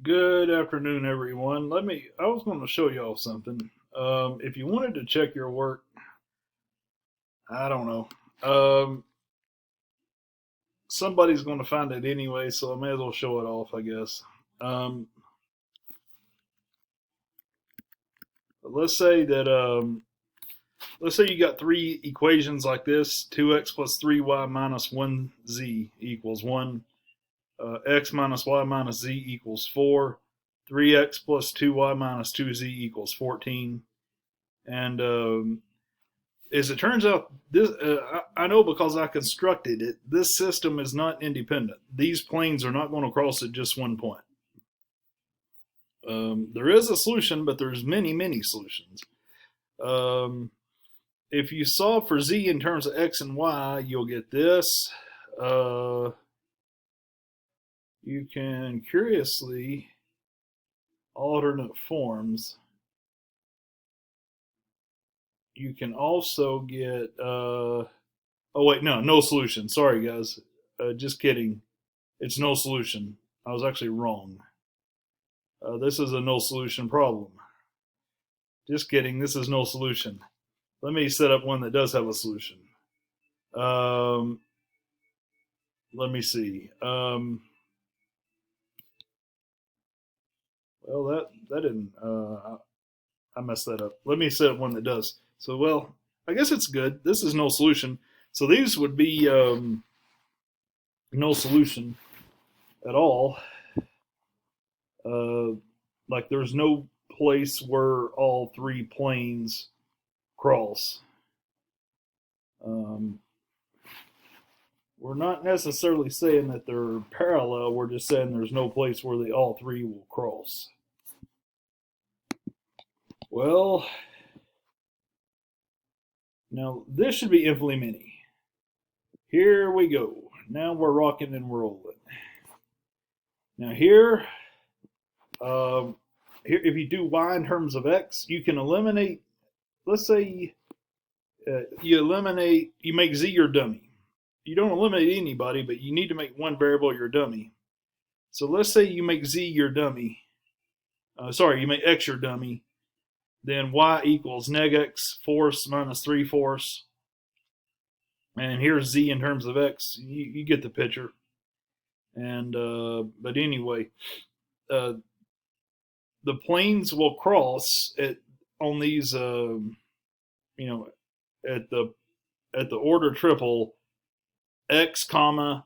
Good afternoon, everyone. I was going to show y'all something. If you wanted to check your work, I don't know. Um, Somebody's going to find it anyway, so I may as well show it off, I guess. Um, let's say that, let's say you got three equations like this: 2x plus 3y minus 1z equals 1, x minus y minus z equals 4, 3x plus 2y minus 2z equals 14. And as it turns out, this I know because I constructed it. This system is not independent. These planes are not going to cross at just one point. There is a solution, but there's many solutions. Um, if you solve for z in terms of x and y, you'll get this. Uh, you can curiously alternate forms. You can also get. Oh wait, no solution. Sorry guys, just kidding. It's no solution. I was actually wrong. This is a no solution problem. Just kidding. This is no solution. Let me set up one that does have a solution. Um, Let me see. Well, that didn't. I messed that up. Let me set up one that does. So, well, I guess it's good. This is no solution. So these would be no solution at all. Uh, like there's no place where all three planes cross. Um, we're not necessarily saying that they're parallel. We're just saying there's no place where they all three will cross. Well, now this should be infinitely many. Here we go. Now we're rocking and rolling. Now um, here, if you do y in terms of x, you can eliminate. Let's say you make z your dummy. You don't eliminate anybody, but you need to make one variable your dummy. So let's say you make z your dummy. You make x your dummy. Then y equals neg x force minus 3 force. And here's z in terms of x. You get the picture. And but anyway, uh, the planes will cross on these. You know, at the order triple x comma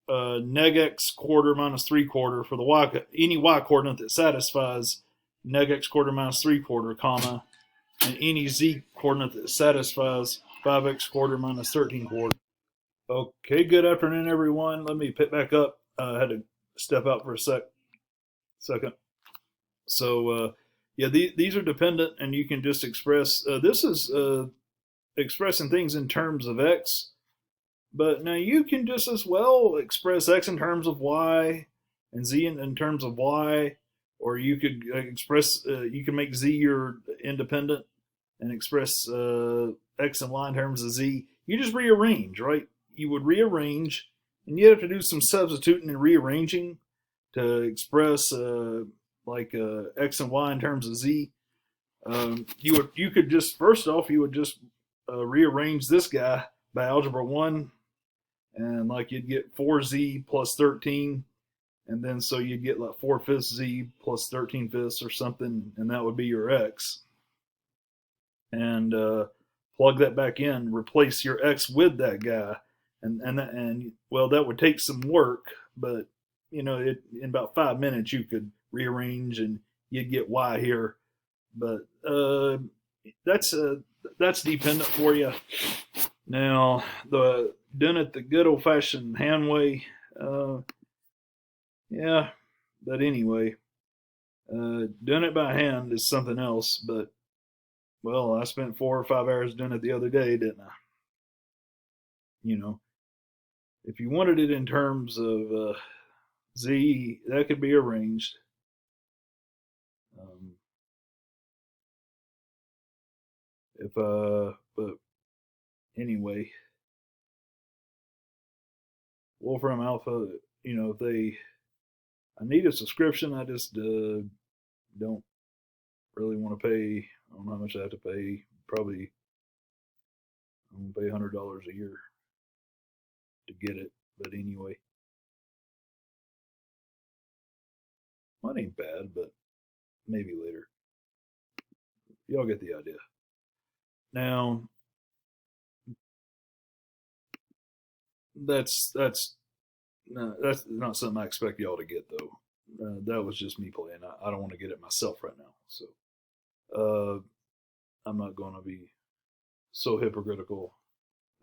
neg x quarter minus 3 quarter for the any y coordinate that satisfies neg x quarter minus 3 quarter comma and any z coordinate that satisfies 5x quarter minus 13 quarter. Okay, good afternoon, everyone. Let me pick back up. I had to step out for a second. So, yeah, these are dependent, and you can just express. This is expressing things in terms of x, but now you can just as well express x in terms of y and z in terms of y, or you could you can make z your independent and express x and y in terms of z. You just rearrange, right? You would rearrange, and you have to do some substituting and rearranging to express x and y in terms of z. You could just first off you would just rearrange this guy by algebra one, and like you'd get 4z plus 13, and then so you'd get like 4/5 z plus 13/5 or something, and that would be your x. And plug that back in, replace your x with that guy, and well, that would take some work, but in about 5 minutes you could rearrange and you'd get y here. But that's uh, that's dependent for you. Now the doing it the good old fashioned hand way, yeah. But anyway, doing it by hand is something else. But well, I spent 4 or 5 hours doing it the other day, didn't I? You know, if you wanted it in terms of Z, that could be arranged. Um, but anyway, Wolfram Alpha, if they I need a subscription. I just don't really want to pay. I don't know how much I have to pay. Probably I'm gonna pay $100 a year to get it. But anyway, well, it ain't bad, but maybe later. Y'all get the idea. Now, that's that's not something I expect y'all to get though. That was just me playing. I don't want to get it myself right now, so I'm not going to be so hypocritical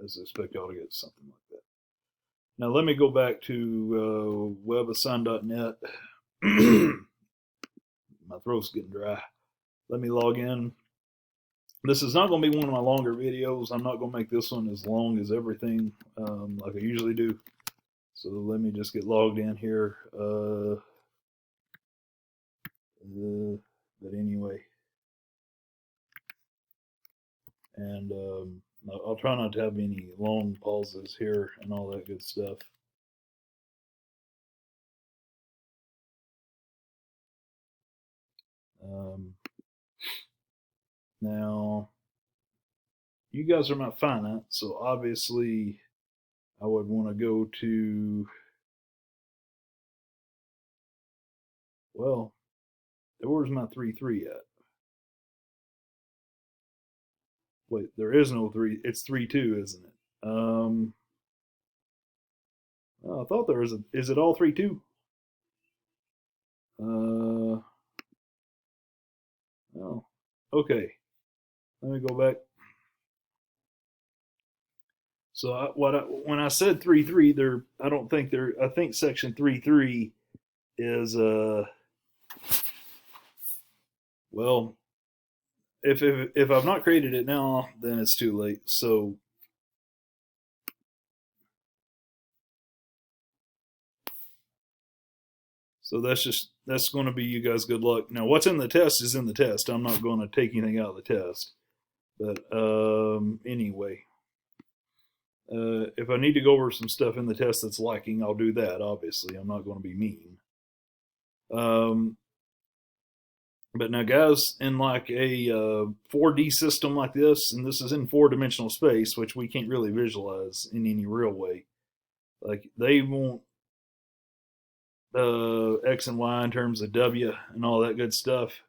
as to expect y'all to get something like that. Now let me go back to webassign.net. My throat's getting dry. Let me log in. This is not going to be one of my longer videos. I'm not going to make this one as long as everything like I usually do. So let me just get logged in here. But anyway, and I'll try not to have any long pauses here and all that good stuff. Now, you guys are my finance, so obviously I would want to go to, well, where's my 3-3 at? Wait, there is no 3. It's 3-2, isn't it? Oh, I thought there was a. Is it all 3-2? Oh, okay. Let me go back. So when I said 3-3, there I don't think there. I think section 3-3 is well, if I've not created it now, then it's too late. So that's going to be you guys good luck. Now what's in the test is in the test. I'm not going to take anything out of the test. But anyway, if I need to go over some stuff in the test that's lacking, I'll do that. Obviously, I'm not going to be mean. But now, guys, in like a 4D system like this, and this is in 4-dimensional space, which we can't really visualize in any real way, like they want X and Y in terms of W and all that good stuff.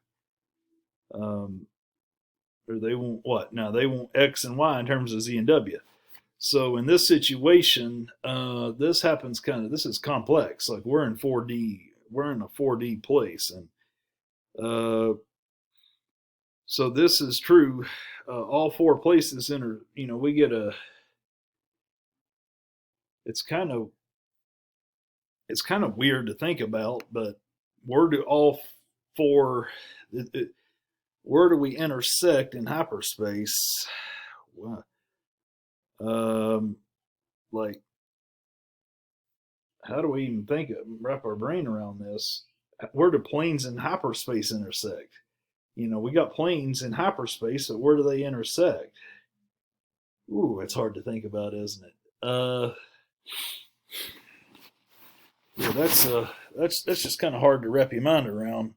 Or they want what? Now they want X and Y in terms of Z and W. So in this situation, this happens this is complex. Like we're in 4D, we're in a 4D place, and so this is true. All 4 places we get a. It's kind of weird to think about, but where do all 4? Where do we intersect in hyperspace? Like, how do we even wrap our brain around this? Where do planes in hyperspace intersect? We got planes in hyperspace, so where do they intersect? Ooh, it's hard to think about, isn't it? Yeah, that's just kind of hard to wrap your mind around.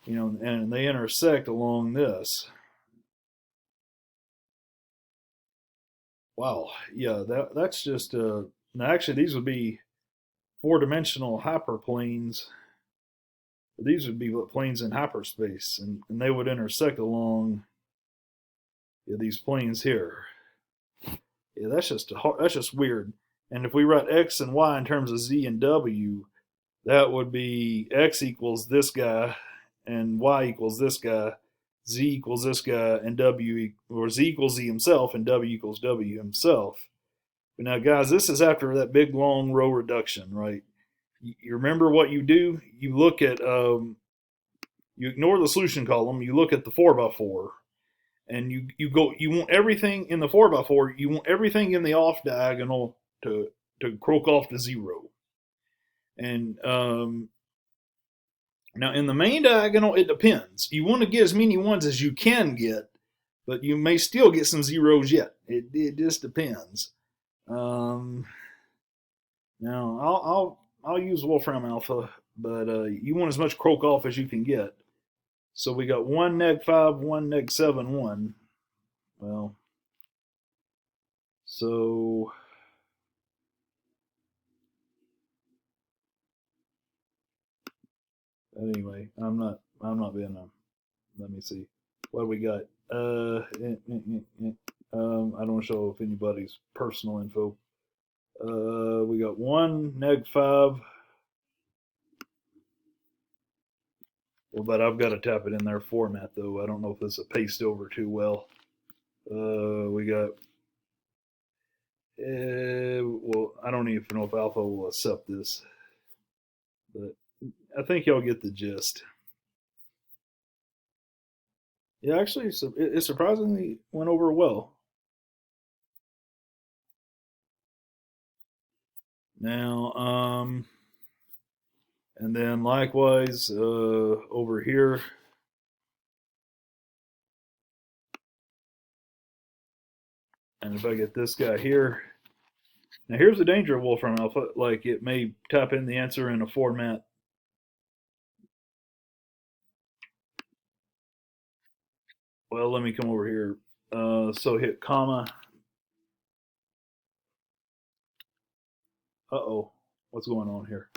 And they intersect along this. Wow, yeah, that's just now actually these would be 4-dimensional hyperplanes. These would be planes in hyperspace, and they would intersect along these planes here. Yeah, that's just weird. And if we write X and Y in terms of Z and W, that would be X equals this guy, and Y equals this guy, Z equals this guy, and or Z equals Z himself, and W equals W himself. But now, guys, this is after that big long row reduction, right? You remember what you do? You look at, you ignore the solution column, you look at the 4x4, and you want everything in the 4x4, you want everything in the off diagonal to croak off to 0. And now in the main diagonal, it depends. You want to get as many ones as you can get, but you may still get some zeros yet. It just depends. Now I'll use Wolfram Alpha, but you want as much croak off as you can get. So we got 1 neg 5, 1 neg 7, 1. Well, so anyway, I'm not being let me see. What do we got? I don't show off anybody's personal info. We got 1 neg 5. Well, but I've got to tap it in their format though. I don't know if this will paste over too well. We got well, I don't even know if Alpha will accept this, but I think y'all get the gist. Yeah, actually, it surprisingly went over well. Now, and then likewise over here. And if I get this guy here, now here's the danger of Wolfram Alpha. Like it may type in the answer in a format. Well, let me come over here. So hit comma. Uh-oh, what's going on here?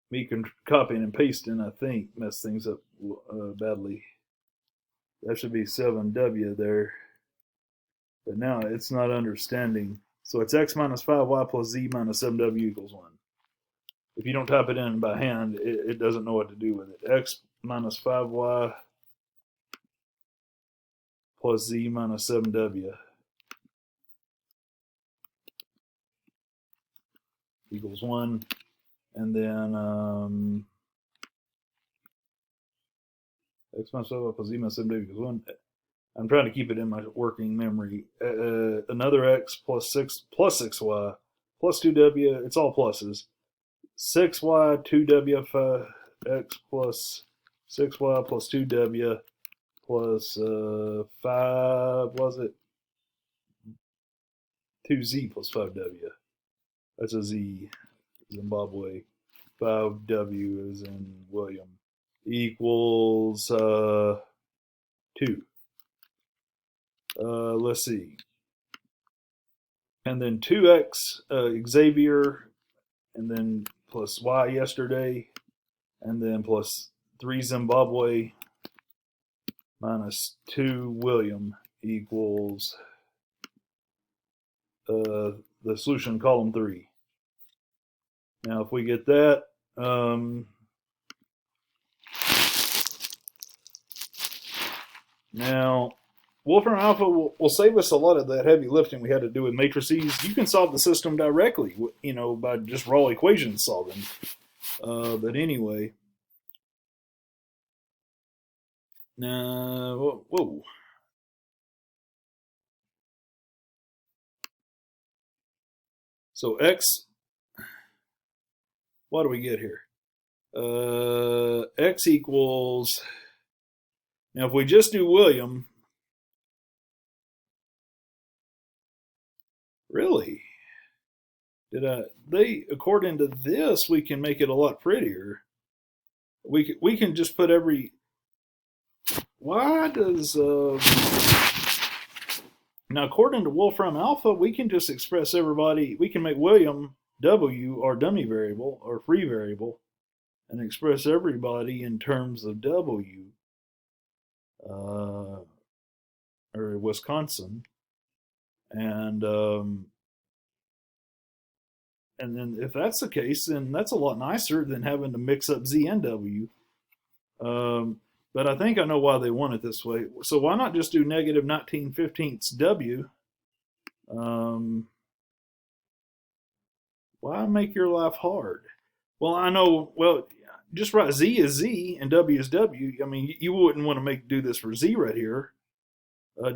Me copying and pasting, I think, messed things up badly. That should be 7W there. But now it's not understanding. So it's x minus 5y plus z minus 7w equals 1. If you don't type it in by hand, it doesn't know what to do with it. X minus 5y plus z minus 7w equals 1. And then x minus 5y plus z minus 7w equals 1. I'm trying to keep it in my working memory. Another x plus 6y plus 2w. It's all pluses. 6y 2w x plus 6y plus 2w plus 5 was it 2z plus 5w. That's a z. Zimbabwe. 5w is in William equals 2. Let's see. And then 2x Xavier, and then plus y yesterday, and then plus 3 Zimbabwe minus 2 William equals the solution column 3. Now if we get that, now Wolfram Alpha will save us a lot of that heavy lifting we had to do with matrices. You can solve the system directly, by just raw equation solving. But anyway, now whoa. So x, what do we get here? X equals. Now if we just do William. Really? According to this, we can make it a lot prettier. We can just put every. Why does now according to Wolfram Alpha, we can just express everybody. We can make William W our dummy variable or free variable, and express everybody in terms of W. Or Wisconsin. And then if that's the case, then that's a lot nicer than having to mix up Z and W. But I think I know why they want it this way. So why not just do negative 19/15 W? Why make your life hard? Well, I know. Well, just write Z is Z and W is W. I mean, you wouldn't want to do this for Z right here.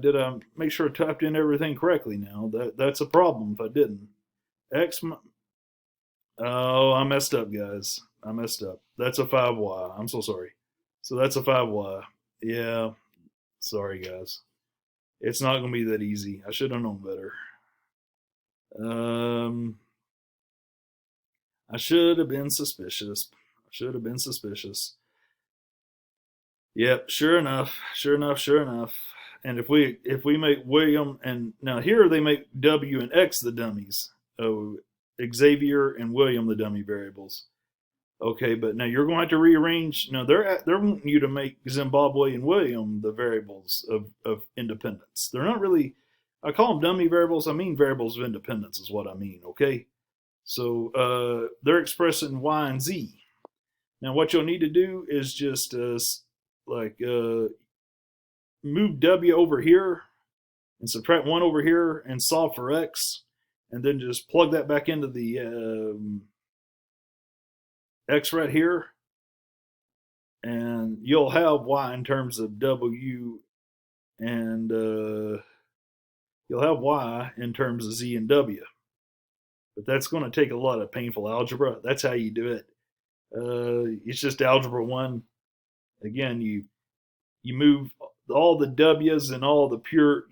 Did I make sure I typed in everything correctly now? That's a problem if I didn't. X. Oh, I messed up, guys. I messed up. That's a 5y. I'm so sorry. So that's a 5y. Yeah. Sorry, guys. It's not going to be that easy. I should have known better. I should have been suspicious. I should have been suspicious. Yep, sure enough, sure enough, sure enough. And if we make William, and now here they make W and X the dummies. Oh, Xavier and William the dummy variables. Okay, but now you're going to have to rearrange. Now they're wanting you to make Zimbabwe and William the variables of independence. They're not really. I call them dummy variables. I mean variables of independence is what I mean. Okay, so they're expressing Y and Z. Now what you'll need to do is just like move W over here and subtract 1 over here and solve for X, and then just plug that back into the X right here, and you'll have Y in terms of W, and you'll have Y in terms of Z and W. But that's going to take a lot of painful algebra. That's how you do it. It's just algebra 1. Again, you move all the W's and all the pure.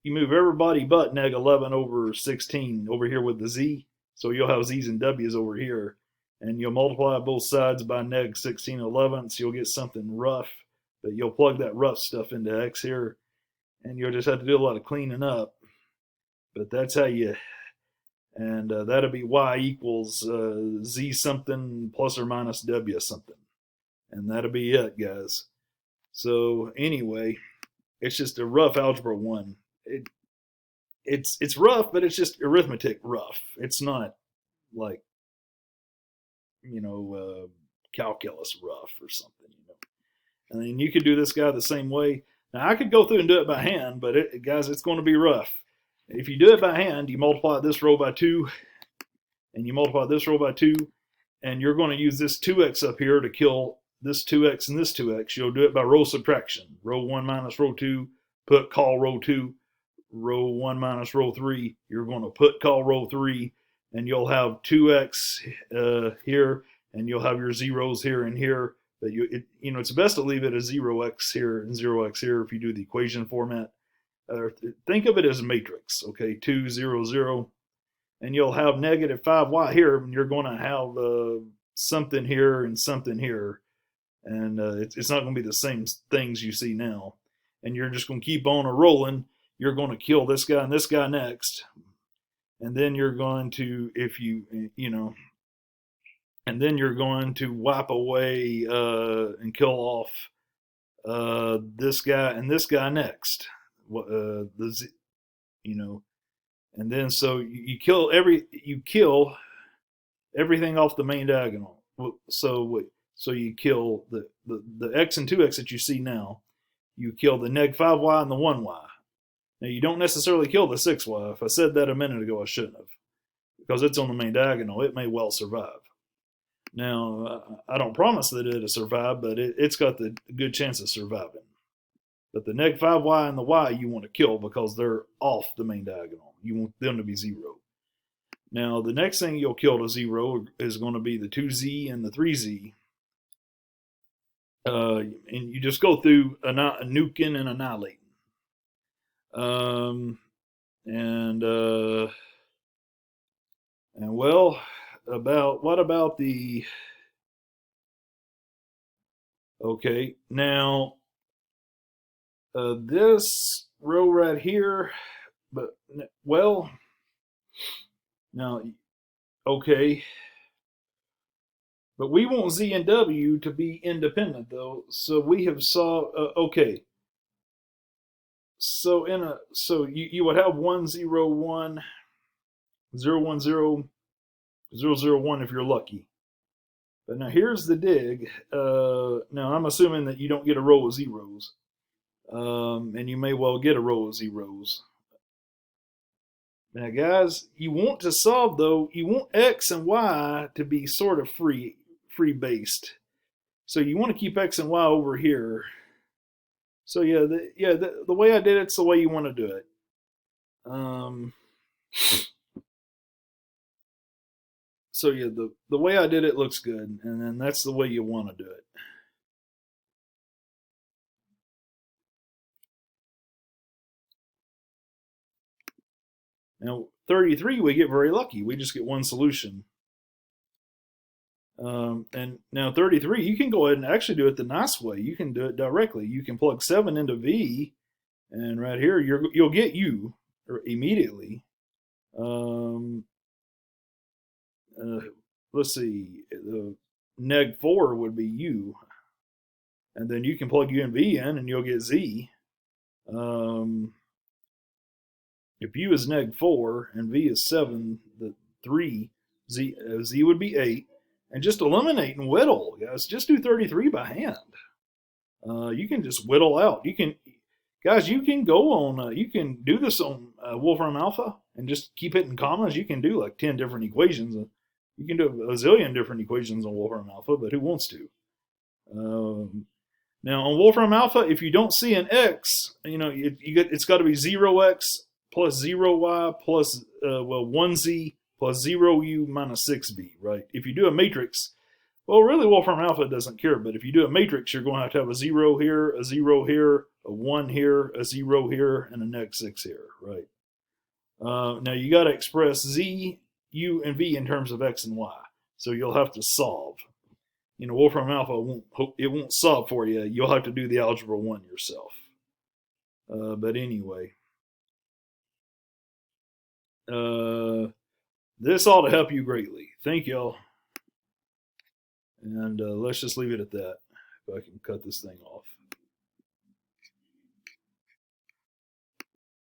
You move everybody but neg 11 over 16 over here with the Z. So you'll have Z's and W's over here. And you'll multiply both sides by neg 16 11ths. You'll get something rough. But you'll plug that rough stuff into X here. And you'll just have to do a lot of cleaning up. But that's how you. And that'll be Y equals Z something plus or minus W something. And that'll be it, guys. So anyway, it's just a rough algebra 1. It's rough, but it's just arithmetic rough. It's not like calculus rough or something. And then you could do this guy the same way. Now I could go through and do it by hand, but guys, it's going to be rough. If you do it by hand, you multiply this row by 2, and you multiply this row by 2, and you're going to use this 2x up here to kill this 2x and this 2x. You'll do it by row subtraction. Row 1 minus row 2, call row 2. Row 1 minus row 3, you're going to call row 3, and you'll have 2x here, and you'll have your zeros here and here. But it's best to leave it as 0x here and 0x here if you do the equation format. Think of it as a matrix, okay? 2, 0, 0. And you'll have negative 5y here, and you're going to have something here and something here. And it's not going to be the same things you see now. And you're just going to keep on rolling. You're going to kill this guy and this guy next. And then you're going to, and then you're going to wipe away and kill off this guy and this guy next. And then so you kill everything off the main diagonal. So you kill the x and 2x that you see now. You kill the neg 5y and the 1y. Now you don't necessarily kill the 6y. If I said that a minute ago, I shouldn't have, because it's on the main diagonal. It may well survive. Now I don't promise that it'll survive, but it's got the good chance of surviving. But the neg 5y and the y you want to kill because they're off the main diagonal. You want them to be 0. Now the next thing you'll kill to 0 is going to be the 2z and the 3z. And you just go through nuking and annihilating. What about the? Okay, now this row right here, now, okay, but we want Z and W to be independent though, so we have saw, okay. So you would have 1 0 1 0 1 0 0 0 1 if you're lucky. But now here's the dig. Now I'm assuming that you don't get a row of zeros, and you may well get a row of zeros. Now guys, you want to solve though. You want x and y to be sort of free based. So you want to keep x and y over here. So the way I did it's the way you want to do it. So yeah, the way I did it looks good, and then that's the way you want to do it. Now 33, we get very lucky. We just get one solution. And now 33, you can go ahead and actually do it the nice way. You can do it directly. You can plug 7 into V, and right here you'll get U immediately. Let's see, the neg 4 would be U, and then you can plug U and V in, and you'll get Z. If U is neg 4 and V is 7, the 3, Z would be 8. And just eliminate and whittle, guys. Just do 33 by hand. You can just whittle out. You can, guys, you can go on, you can do this on Wolfram Alpha and just keep hitting commas. You can do like 10 different equations. You can do a zillion different equations on Wolfram Alpha, but who wants to? Now on Wolfram Alpha, if you don't see an X, it's got to be 0x plus 0y plus 1z plus 0u minus 6v, right? If you do a matrix, well, really Wolfram Alpha doesn't care, but if you do a matrix, you're going to have a 0 here, a 0 here, a 1 here, a 0 here, and a neg 6 here, right? Now you got to express z, u, and v in terms of x and y, so you'll have to solve. Wolfram Alpha won't solve for you. You'll have to do the algebra 1 yourself. But anyway. This ought to help you greatly. Thank y'all. And let's just leave it at that. If I can cut this thing off.